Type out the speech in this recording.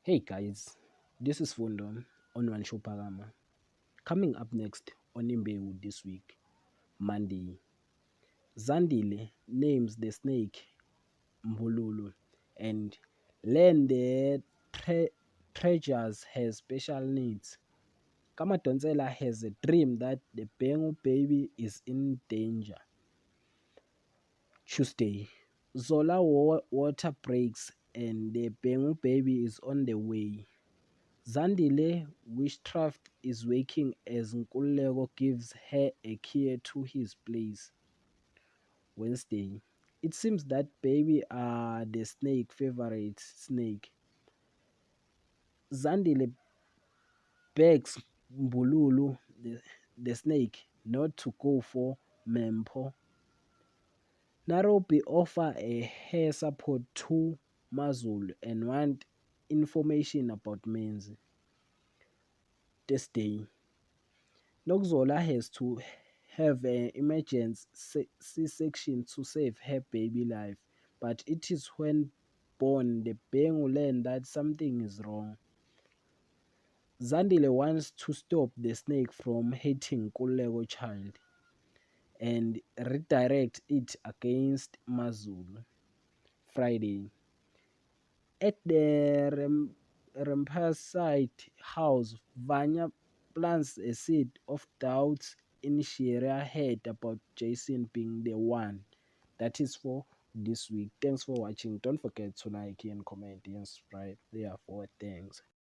Hey guys, this is Fundo on One Show Pagama. Coming up next on Imbewu this week, Monday. Zandile names the snake Mbululu and learn the treasures has special needs. Kamadonsela has a dream that the Bhengu baby is in danger. Tuesday. Zola water breaks and the Bhengu baby is on the way. Zandile witchcraft is waking as Nkululeko gives her a key to his place. Wednesday. It seems that baby are the snake favorite snake. Zandile begs Mbululu, the snake, not to go for Mepho. Nairobi offer a hair support to Mazul and want information about Menzi. This day. Noxola has to have an emergency C-section to save her baby life, but it is when born the Bhengu learn that something is wrong. Zandile wants to stop the snake from hitting Kulego child and redirect it against Mazul. Friday. At the Rampasite house, Vanya plants a seed of doubt in Sharia's head about Jason being the one. That is for this week. Thanks for watching. Don't forget to like and comment and subscribe. Therefore, thanks.